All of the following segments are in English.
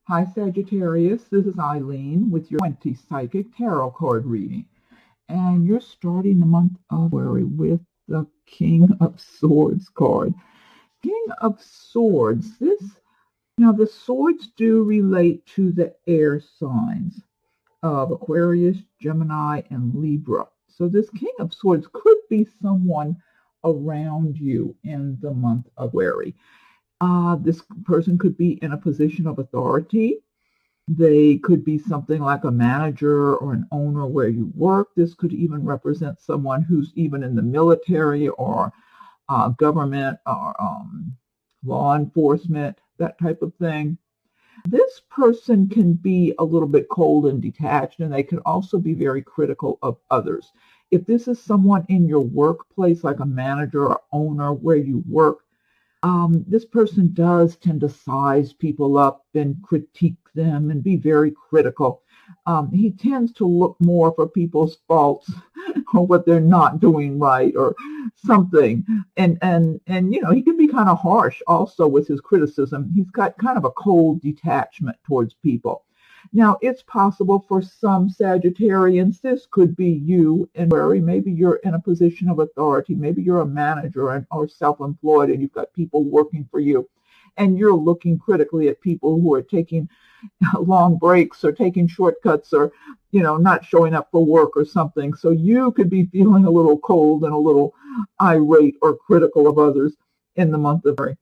Hi, Sagittarius. This is Eileen with your 20 Psychic Tarot card reading. And you're starting the month of February with the King of Swords card. King of Swords. Now the swords do relate to the air signs of Aquarius, Gemini, and Libra. So this King of Swords could be someone around you in the month of February. This person could be in a position of authority. They could be something like a manager or an owner where you work. This could even represent someone who's even in the military or government or law enforcement, that type of thing. This person can be a little bit cold and detached, and they can also be very critical of others. If this is someone in your workplace, like a manager or owner where you work, this person does tend to size people up and critique them and be very critical. He tends to look more for people's faults or what they're not doing right or something. And you know, he can be kind of harsh also with his criticism. He's got kind of a cold detachment towards people. Now, it's possible for some Sagittarians, this could be you in February. Maybe you're in a position of authority. Maybe you're a manager or self-employed and you've got people working for you. And you're looking critically at people who are taking long breaks or taking shortcuts or, you know, not showing up for work or something. So you could be feeling a little cold and a little irate or critical of others in the month of February.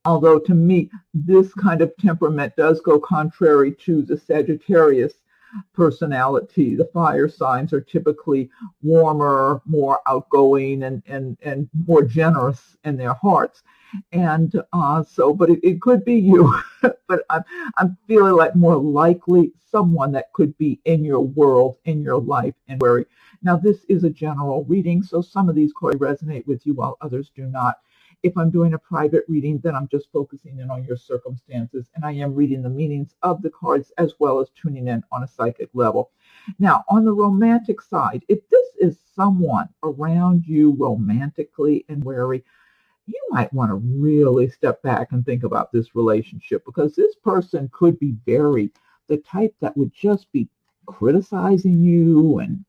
Although to me, this kind of temperament does go contrary to the Sagittarius personality. The fire signs are typically warmer, more outgoing, and more generous in their hearts. And but it could be you. But I'm feeling like more likely someone that could be in your world, in your life, and where. Now, this is a general reading, so some of these cards resonate with you while others do not. If I'm doing a private reading, then I'm just focusing in on your circumstances, and I am reading the meanings of the cards as well as tuning in on a psychic level. Now, on the romantic side, if this is someone around you romantically and wary, you might want to really step back and think about this relationship, because this person could be very the type that would just be criticizing you and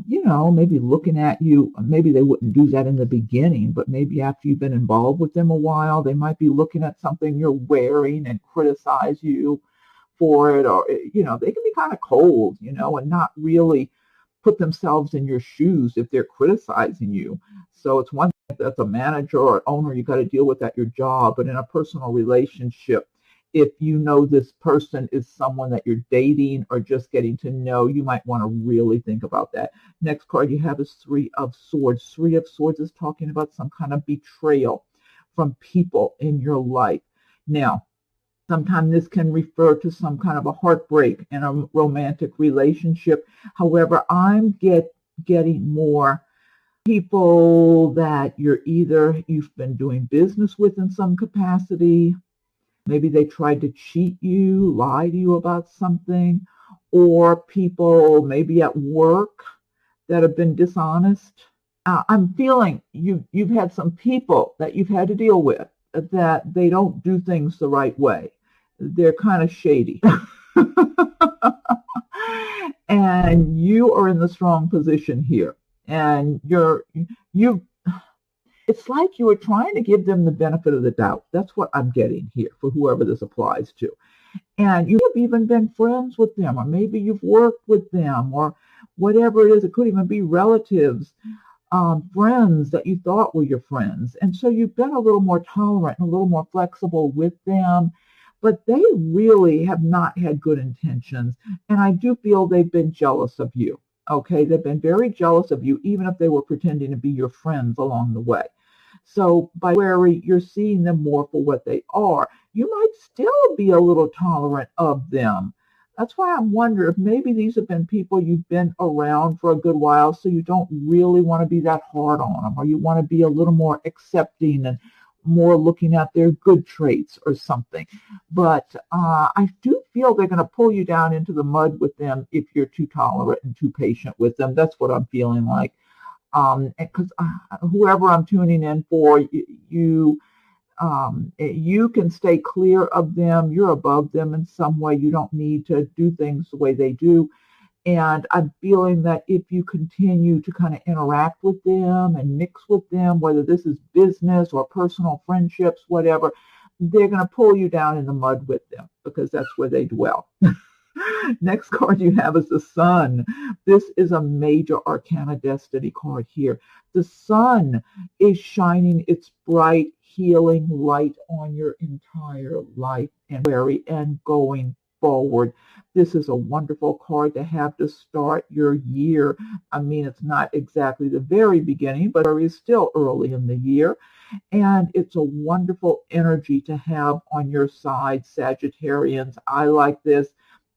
you know, maybe looking at you. Maybe they wouldn't do that in the beginning, but maybe after you've been involved with them a while, they might be looking at something you're wearing and criticize you for it. Or, you know, they can be kind of cold, you know, and not really put themselves in your shoes if they're criticizing you. So it's one thing that's a manager or owner you got to deal with at your job, but in a personal relationship, if you know this person is someone that you're dating or just getting to know, you might want to really think about that. Next card you have is Three of Swords. Three of Swords is talking about some kind of betrayal from people in your life. Now, sometimes this can refer to some kind of a heartbreak in a romantic relationship. However, I'm getting more people that you've been doing business with in some capacity. Maybe they tried to cheat you, lie to you about something, or people maybe at work that have been dishonest. I'm feeling you've had some people that you've had to deal with that they don't do things the right way. They're kind of shady. And you are in the strong position here. And it's like you were trying to give them the benefit of the doubt. That's what I'm getting here for whoever this applies to. And you have even been friends with them, or maybe you've worked with them, or whatever it is. It could even be relatives, friends that you thought were your friends. And so you've been a little more tolerant and a little more flexible with them. But they really have not had good intentions. And I do feel they've been jealous of you. Okay, they've been very jealous of you, even if they were pretending to be your friends along the way. So by February, you're seeing them more for what they are. You might still be a little tolerant of them. That's why I'm wondering if maybe these have been people you've been around for a good while, so you don't really want to be that hard on them, or you want to be a little more accepting and more looking at their good traits or something. But I do feel they're going to pull you down into the mud with them if you're too tolerant and too patient with them. That's what I'm feeling like. Because whoever I'm tuning in for, you You can stay clear of them. You're above them in some way. You don't need to do things the way they do. And I'm feeling that if you continue to kind of interact with them and mix with them, whether this is business or personal friendships, whatever, they're going to pull you down in the mud with them because that's where they dwell. Next card you have is the Sun. This is a major Arcana Destiny card here. The Sun is shining its bright, healing light on your entire life and going forward. This is a wonderful card to have to start your year. I mean, it's not exactly the very beginning, but it's still early in the year. And it's a wonderful energy to have on your side, Sagittarians. I like this.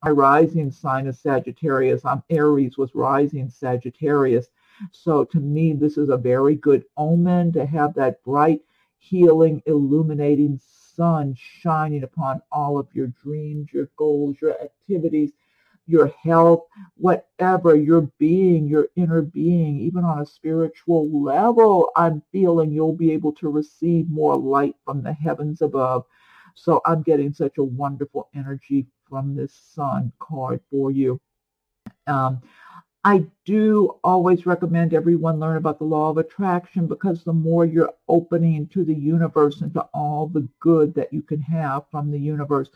My rising sign is Sagittarius. I'm Aries with rising Sagittarius. So to me, this is a very good omen to have that bright, healing, illuminating sun shining upon all of your dreams, your goals, your activities, your health, whatever, your being, your inner being, even on a spiritual level. I'm feeling you'll be able to receive more light from the heavens above. So I'm getting such a wonderful energy from this Sun card for you. I do always recommend everyone learn about the law of attraction, because the more you're opening to the universe and to all the good that you can have from the universe,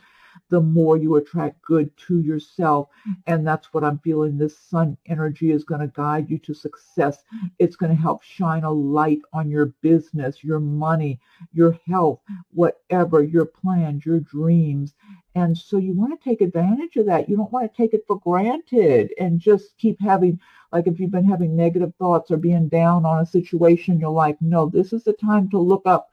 the more you attract good to yourself. And that's what I'm feeling. This Sun energy is going to guide you to success. It's going to help shine a light on your business, your money, your health, whatever, your plans, your dreams. And so you want to take advantage of that. You don't want to take it for granted and just keep having, like if you've been having negative thoughts or being down on a situation, you're like, no, this is the time to look up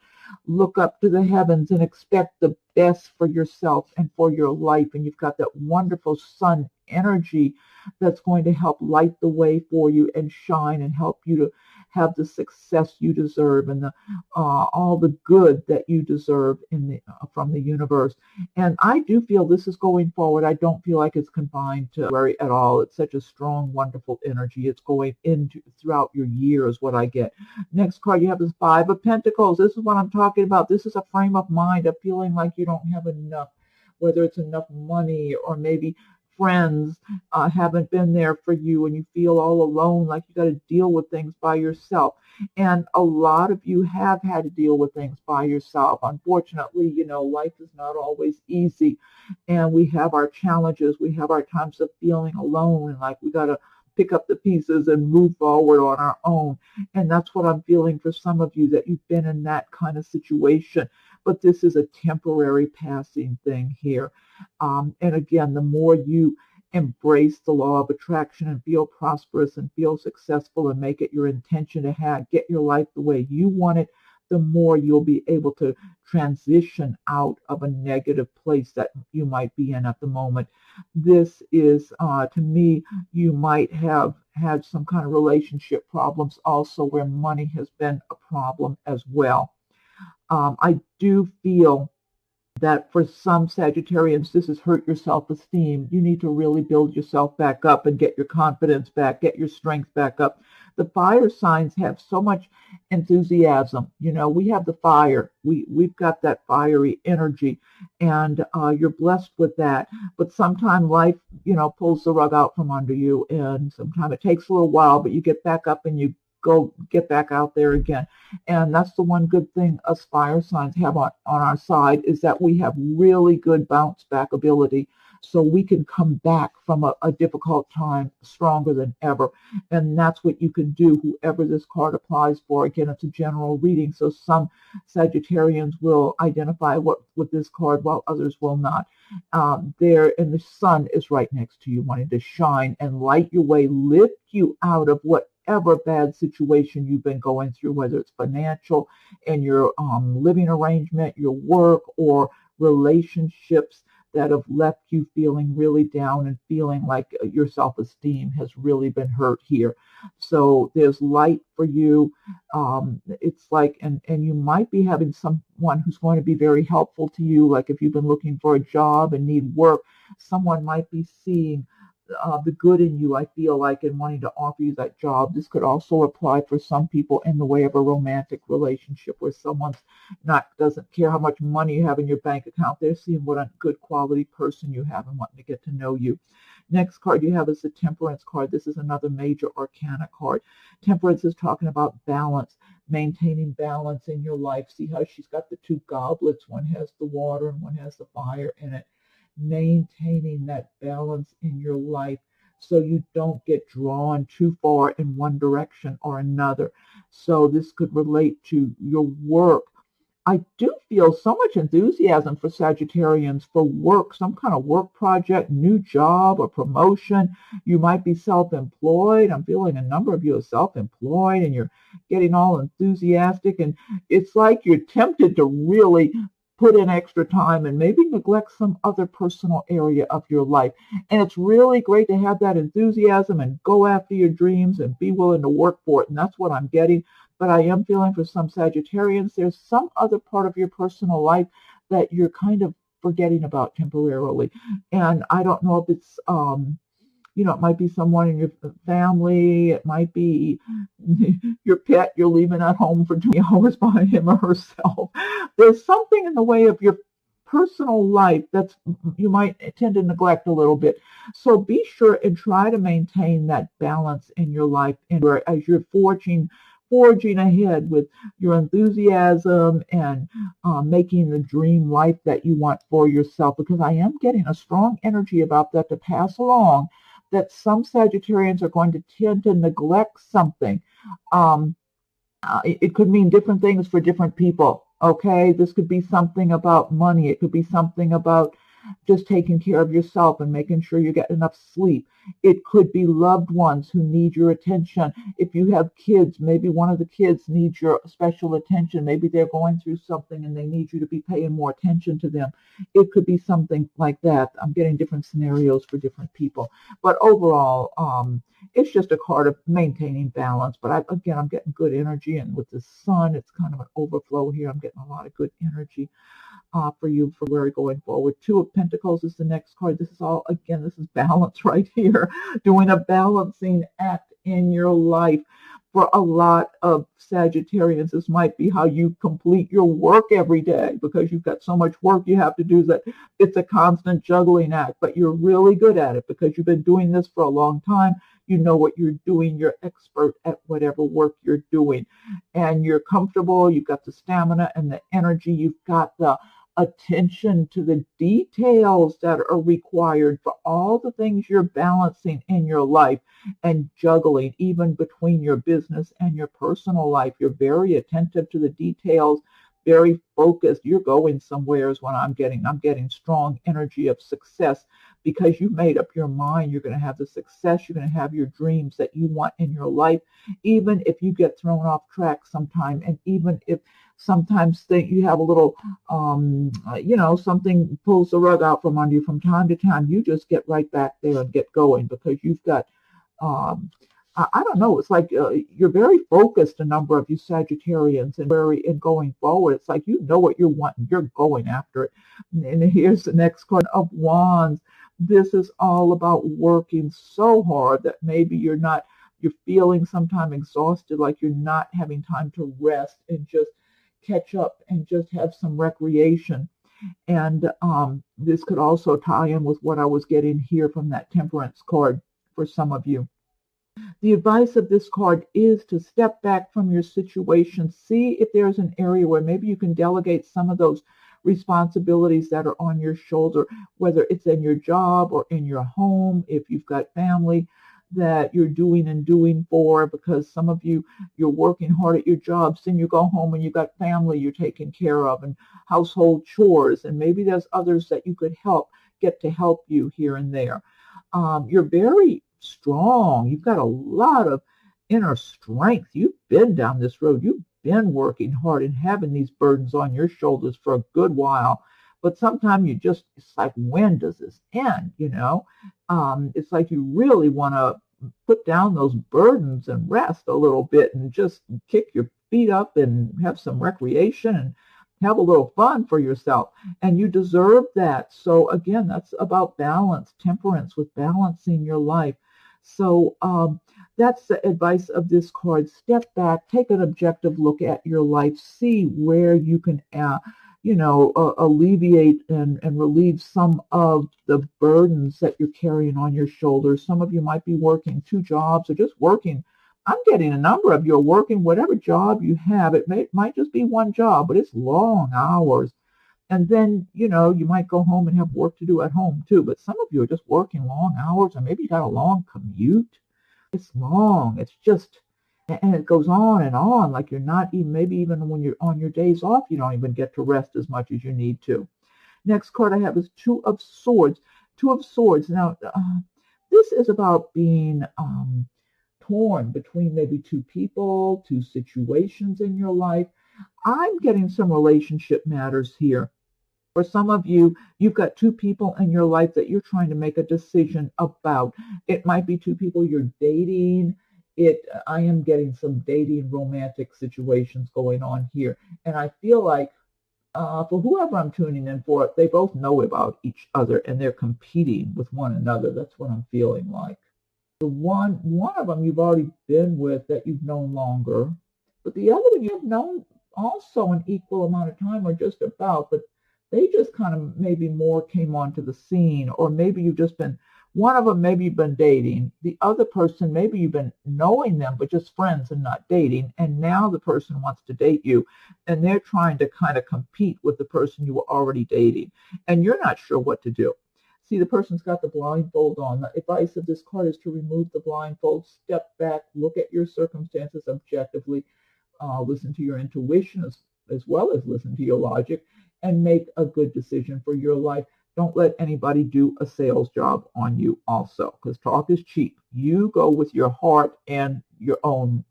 to the heavens and expect the best for yourself and for your life. And you've got that wonderful Sun energy that's going to help light the way for you and shine and help you to have the success you deserve and the all the good that you deserve from the universe. And I do feel this is going forward. I don't feel like it's confined to February at all. It's such a strong, wonderful energy. It's going into throughout your year is what I get. Next card you have is Five of Pentacles. This is what I'm talking about. This is a frame of mind of feeling like you don't have enough, whether it's enough money or maybe friends haven't been there for you and you feel all alone, like you got to deal with things by yourself. And a lot of you have had to deal with things by yourself. Unfortunately, life is not always easy, and we have our challenges. We have our times of feeling alone and like we got to pick up the pieces and move forward on our own. And that's what I'm feeling for some of you, that you've been in that kind of situation. But this is a temporary passing thing here. And again, the more you embrace the law of attraction and feel prosperous and feel successful and make it your intention to get your life the way you want it, the more you'll be able to transition out of a negative place that you might be in at the moment. This is, to me, you might have had some kind of relationship problems also where money has been a problem as well. I do feel that for some Sagittarians, this has hurt your self-esteem. You need to really build yourself back up and get your confidence back, get your strength back up. The fire signs have so much enthusiasm. We have the fire. We've got that fiery energy, and you're blessed with that. But sometimes life, pulls the rug out from under you, and sometimes it takes a little while, but you get back up and you get back out there again. And that's the one good thing us fire signs have on our side, is that we have really good bounce back ability. So we can come back from a difficult time stronger than ever. And that's what you can do, whoever this card applies for. Again, it's a general reading, so some Sagittarians will identify with this card while others will not. And the sun is right next to you, wanting to shine and light your way, lift you out of whatever bad situation you've been going through, whether it's financial, in your living arrangement, your work, or relationships that have left you feeling really down and feeling like your self-esteem has really been hurt here. So there's light for you. It's like, and you might be having someone who's going to be very helpful to you. Like if you've been looking for a job and need work, someone might be seeing the good in you, I feel like, and wanting to offer you that job. This could also apply for some people in the way of a romantic relationship where someone's doesn't care how much money you have in your bank account. They're seeing what a good quality person you have and wanting to get to know you. Next card you have is the Temperance card. This is another major arcana card. Temperance is talking about balance, maintaining balance in your life. See how she's got the two goblets. One has the water and one has the fire in it. Maintaining that balance in your life so you don't get drawn too far in one direction or another. So this could relate to your work. I do feel so much enthusiasm for Sagittarians for work, some kind of work project, new job or promotion. You might be self-employed. I'm feeling a number of you are self-employed and you're getting all enthusiastic, and it's like you're tempted to really put in extra time and maybe neglect some other personal area of your life. And it's really great to have that enthusiasm and go after your dreams and be willing to work for it. And that's what I'm getting. But I am feeling for some Sagittarians, there's some other part of your personal life that you're kind of forgetting about temporarily. And I don't know if it's, it might be someone in your family. It might be your pet you're leaving at home for 2 hours by him or herself. There's something in the way of your personal life that's you might tend to neglect a little bit. So be sure and try to maintain that balance in your life, and as you're forging ahead with your enthusiasm and making the dream life that you want for yourself, because I am getting a strong energy about that to pass along, that some Sagittarians are going to tend to neglect something. It could mean different things for different people. Okay, this could be something about money. It could be something about just taking care of yourself and making sure you get enough sleep. It could be loved ones who need your attention. If you have kids, maybe one of the kids needs your special attention. Maybe they're going through something and they need you to be paying more attention to them. It could be something like that. I'm getting different scenarios for different people. But overall, it's just a card of maintaining balance. But I'm getting good energy. And with the sun, it's kind of an overflow here. I'm getting a lot of good energy for you for where we're going forward. Two of Pentacles is the next card. This is balance right here. Doing a balancing act in your life. For a lot of Sagittarians, this might be how you complete your work every day, because you've got so much work you have to do that it's a constant juggling act, but you're really good at it because you've been doing this for a long time. You know what you're doing. You're expert at whatever work you're doing, and you're comfortable. You've got the stamina and the energy. You've got the attention to the details that are required for all the things you're balancing in your life and juggling, even between your business and your personal life. You're very attentive to the details, very focused. You're going somewhere is what I'm getting. I'm getting strong energy of success because you made up your mind. You're going to have the success. You're going to have your dreams that you want in your life, even if you get thrown off track sometime, and even if sometimes you have a little, something pulls the rug out from under you from time to time, you just get right back there and get going because you've got, I don't know, it's like you're very focused, a number of you Sagittarians, and very in going forward. It's like you know what you want and you're going after it. And here's the next card of Wands. This is all about working so hard that maybe you're feeling sometimes exhausted, like you're not having time to rest and just catch up and just have some recreation. And this could also tie in with what I was getting here from that Temperance card for some of you. The advice of this card is to step back from your situation, see if there's an area where maybe you can delegate some of those responsibilities that are on your shoulder, whether it's in your job or in your home, if you've got family that you're doing for, because some of you, you're working hard at your jobs, then you go home and you've got family you're taking care of and household chores, and maybe there's others that you could get to help you here and there. You're very strong. You've got a lot of inner strength. You've been down this road. You've been working hard and having these burdens on your shoulders for a good while. But sometimes it's like, when does this end? It's like you really want to put down those burdens and rest a little bit and just kick your feet up and have some recreation and have a little fun for yourself, and you deserve that. So again, that's about balance, temperance, with balancing your life. So that's the advice of this card. Step back, take an objective look at your life, see where you can alleviate and relieve some of the burdens that you're carrying on your shoulders. Some of you might be working 2 jobs or just working. I'm getting a number of you are working whatever job you have. Might just be 1 job, but it's long hours. And then, you might go home and have work to do at home too. But some of you are just working long hours, or maybe you got a long commute. It's long. It's just, and it goes on and on. Like you're not even, maybe even when you're on your days off, you don't even get to rest as much as you need to. Next card I have is Two of Swords. Two of Swords. Now, this is about being torn between maybe 2 people, 2 situations in your life. I'm getting some relationship matters here. For some of you, you've got 2 people in your life that you're trying to make a decision about. It might be 2 people you're dating. I am getting some dating romantic situations going on here. And I feel like for whoever I'm tuning in for, they both know about each other and they're competing with one another. That's what I'm feeling like. The one of them you've already been with that you've known longer, but the other one you've known also an equal amount of time or just about, but they just kind of maybe more came onto the scene, or maybe you've just been, one of them maybe you've been dating, the other person maybe you've been knowing them but just friends and not dating, and now the person wants to date you and they're trying to kind of compete with the person you were already dating and you're not sure what to do. See, the person's got the blindfold on. The advice of this card is to remove the blindfold, step back, look at your circumstances objectively, listen to your intuition as well as listen to your logic, and make a good decision for your life. Don't let anybody do a sales job on you also, because talk is cheap. You go with your heart and your own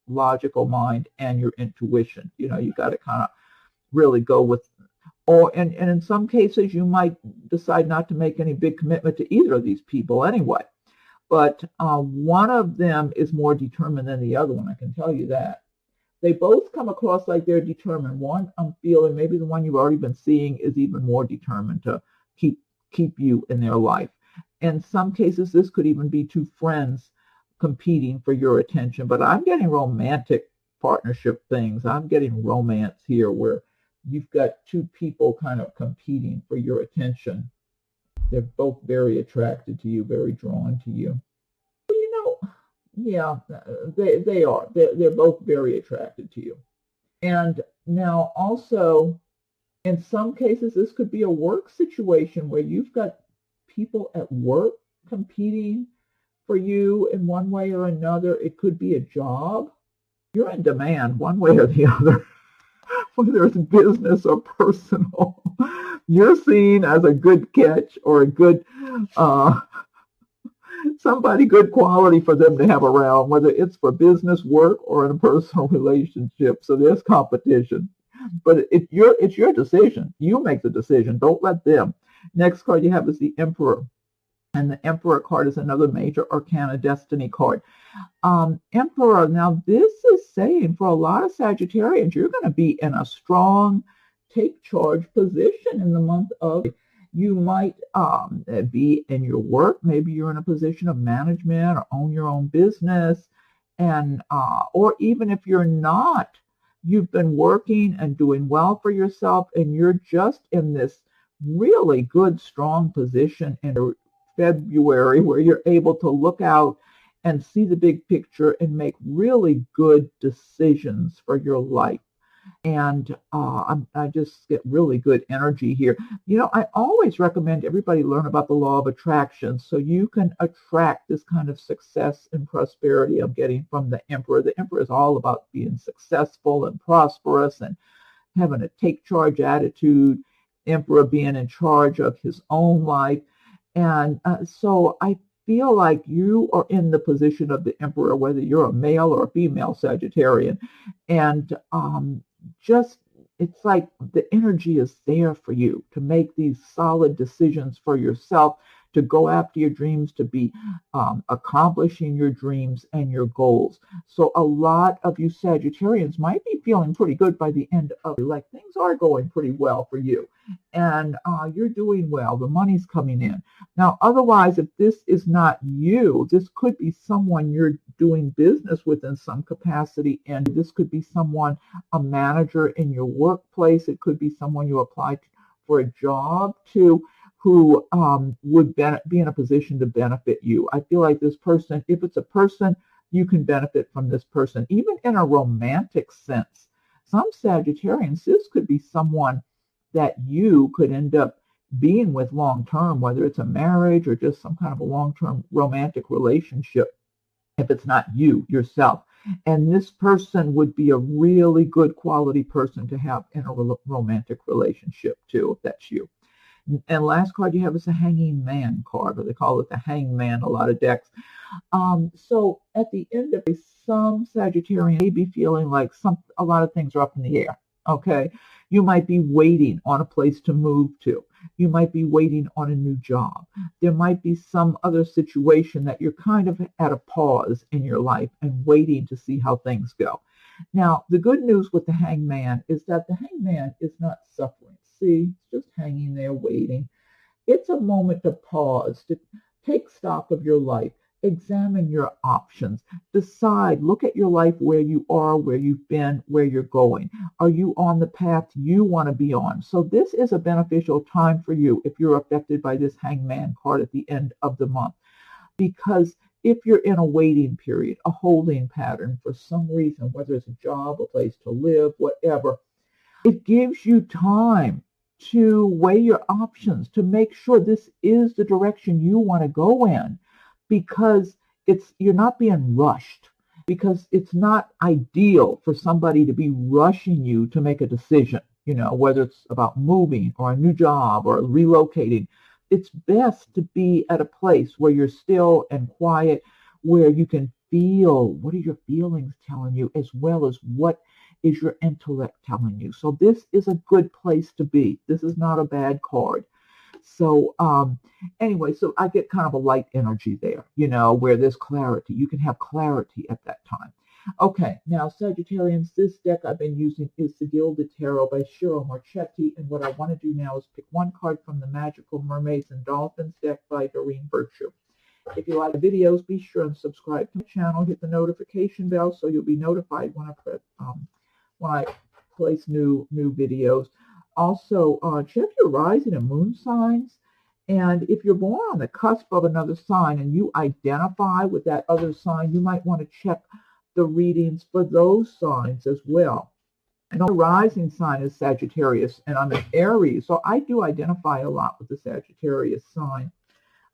logical mind and your intuition. You got to kind of really go with, and in some cases you might decide not to make any big commitment to either of these people anyway. But one of them is more determined than the other one, I can tell you that. They both come across like they're determined. One, I'm feeling maybe the one you've already been seeing is even more determined to keep you in their life. In some cases, this could even be 2 friends competing for your attention. But I'm getting romantic partnership things. I'm getting romance here where you've got 2 people kind of competing for your attention. They're both very attracted to you, very drawn to you. Yeah, they are. They're both very attracted to you. And now also, in some cases, this could be a work situation where you've got people at work competing for you in one way or another. It could be a job. You're in demand one way or the other, whether it's business or personal. You're seen as a good catch or a good somebody good quality for them to have around, whether it's for business, work, or in a personal relationship. So there's competition. But it's your decision. You make the decision. Don't let them. Next card you have is the Emperor. And the Emperor card is another major arcana destiny card. Emperor, now this is saying for a lot of Sagittarians, you're going to be in a strong take charge position in the month of. You might be in your work. Maybe you're in a position of management or own your own business. And or even if you're not, you've been working and doing well for yourself and you're just in this really good, strong position in February where you're able to look out and see the big picture and make really good decisions for your life. And I just get really good energy here. I always recommend everybody learn about the law of attraction so you can attract this kind of success and prosperity I'm getting from the Emperor. The Emperor is all about being successful and prosperous and having a take charge attitude. Emperor being in charge of his own life. And so I feel like you are in the position of the Emperor, whether you're a male or a female Sagittarian. And it's like the energy is there for you to make these solid decisions for yourself, to go after your dreams, to be accomplishing your dreams and your goals. So a lot of you Sagittarians might be feeling pretty good by the end of it. Like things are going pretty well for you, and you're doing well. The money's coming in. Now, otherwise, if this is not you, this could be someone you're doing business with in some capacity, and this could be someone, a manager in your workplace. It could be someone you applied for a job to, who would be in a position to benefit you. I feel like this person, if it's a person, you can benefit from this person, even in a romantic sense. Some Sagittarians, this could be someone that you could end up being with long term, whether it's a marriage or just some kind of a long-term romantic relationship, if it's not you yourself. And this person would be a really good quality person to have in a romantic relationship too, if that's you. And last card you have is a Hanging Man card, or they call it the Hangman, a lot of decks. So at the end of it, some Sagittarian may be feeling like a lot of things are up in the air. Okay, you might be waiting on a place to move to. You might be waiting on a new job. There might be some other situation that you're kind of at a pause in your life and waiting to see how things go. Now, the good news with the Hangman is that the Hangman is not suffering. See, it's just hanging there waiting. It's a moment to pause, to take stock of your life, examine your options, decide, look at your life, where you are, where you've been, where you're going. Are you on the path you want to be on? So this is a beneficial time for you if you're affected by this Hangman card at the end of the month. Because if you're in a waiting period, a holding pattern for some reason, whether it's a job, a place to live, whatever, it gives you time to weigh your options, to make sure this is the direction you want to go in, because you're not being rushed, because it's not ideal for somebody to be rushing you to make a decision, whether it's about moving or a new job or relocating. It's best to be at a place where you're still and quiet, where you can feel what are your feelings telling you, as well as what is your intellect telling you. So this is a good place to be. This is not a bad card. So anyway, so I get kind of a light energy there, where there's clarity. You can have clarity at that time. Okay, now Sagittarians, this deck I've been using is the Gilded Tarot by Cheryl Marchetti. And what I want to do now is pick one card from the Magical Mermaids and Dolphins deck by Doreen Virtue. If you like the videos, be sure and subscribe to my channel. Hit the notification bell so you'll be notified when I place new videos. Also, check your rising and moon signs. And if you're born on the cusp of another sign and you identify with that other sign, you might want to check the readings for those signs as well. And the rising sign is Sagittarius, and I'm an Aries, so I do identify a lot with the Sagittarius sign.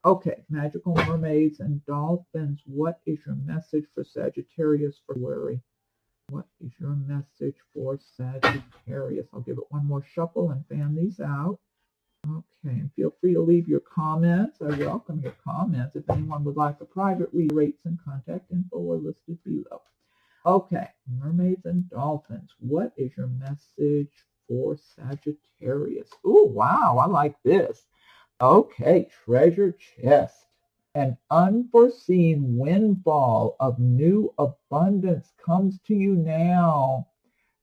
Okay, Magical Mermaids and Dolphins, what is your message for Sagittarius for February? What is your message for Sagittarius? I'll give it one more shuffle and fan these out. Okay, and feel free to leave your comments. I welcome your comments. If anyone would like a private read, rates and contact info are listed below. Okay, Mermaids and Dolphins, what is your message for Sagittarius? Oh, wow, I like this. Okay, Treasure Chest. An unforeseen windfall of new abundance comes to you now.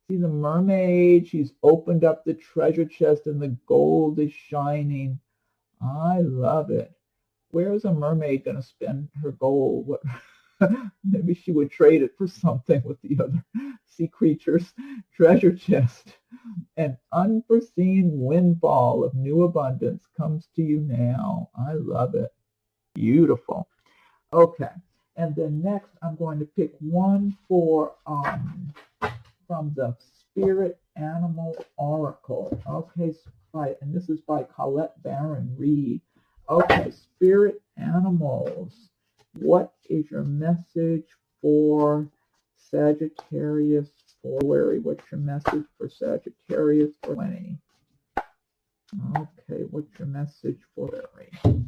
See the mermaid, she's opened up the treasure chest and the gold is shining. I love it. Where is a mermaid going to spend her gold? Maybe she would trade it for something with the other sea creatures. Treasure chest. An unforeseen windfall of new abundance comes to you now. I love it. Beautiful. Okay, and then next I'm going to pick one for from the Spirit Animal Oracle. Okay, and this is by Colette Baron Reed. Okay, Spirit Animals, what is your message for Sagittarius for February? What's your message for Sagittarius for 20? Okay, what's your message for February?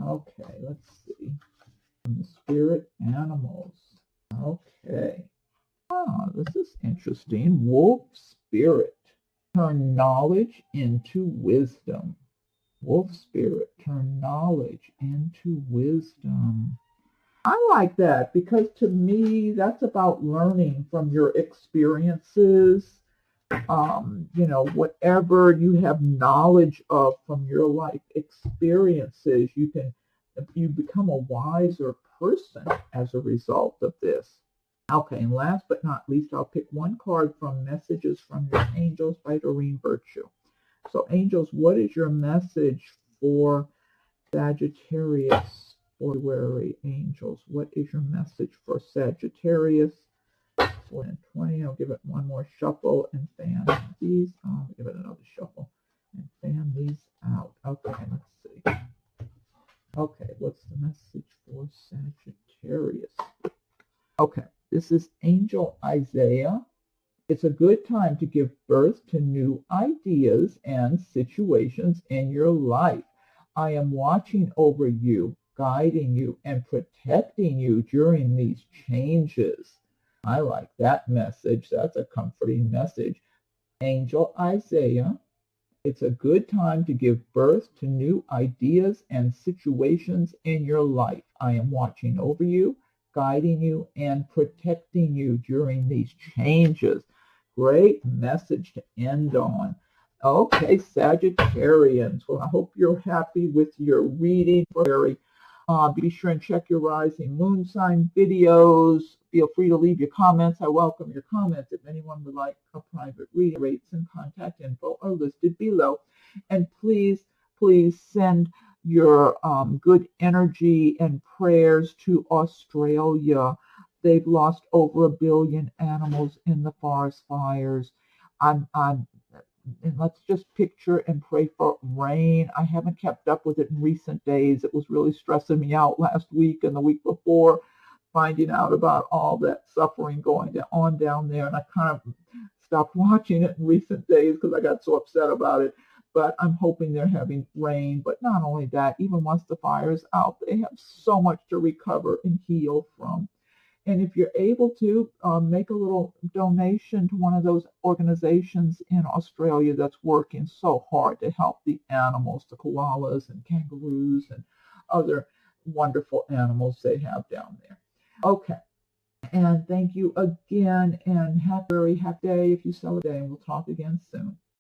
Okay, let's see. From the Spirit Animals. Okay. This is interesting. Wolf Spirit. Turn knowledge into wisdom. Wolf Spirit. turn knowledge into wisdom. I like that because to me, that's about learning from your experiences. Whatever you have knowledge of from your life experiences, you become a wiser person as a result of this. Okay, and last but not least, I'll pick one card from Messages from Your Angels by Doreen Virtue. So, angels, what is your message for Sagittarius for February? Angels, what is your message for Sagittarius? 4 and 20. I'll give it one more shuffle and fan these. I'll give it another shuffle and fan these out. Okay, let's see. Okay, what's the message for Sagittarius? Okay, this is Angel Isaiah. It's a good time to give birth to new ideas and situations in your life. I am watching over you, guiding you, and protecting you during these changes. I like that message. That's a comforting message. Angel Isaiah. It's a good time to give birth to new ideas and situations in your life. I am watching over you, guiding you, and protecting you during these changes. Great message to end on. Okay, Sagittarians. Well, I hope you're happy with your reading. Be sure and check your rising moon sign videos. Feel free to leave your comments. I welcome your comments. If anyone would like a private reading, rates and contact info are listed below. And please send your good energy and prayers to Australia. They've lost over 1 billion animals in the forest fires. And let's just picture and pray for rain. I haven't kept up with it in recent days. It was really stressing me out last week and the week before, finding out about all that suffering going on down there. And I kind of stopped watching it in recent days because I got so upset about it. But I'm hoping they're having rain. But not only that, even once the fire's out, they have so much to recover and heal from. And if you're able to make a little donation to one of those organizations in Australia that's working so hard to help the animals, the koalas and kangaroos and other wonderful animals they have down there. Okay. And thank you again, and have a very happy day if you celebrate, and we'll talk again soon.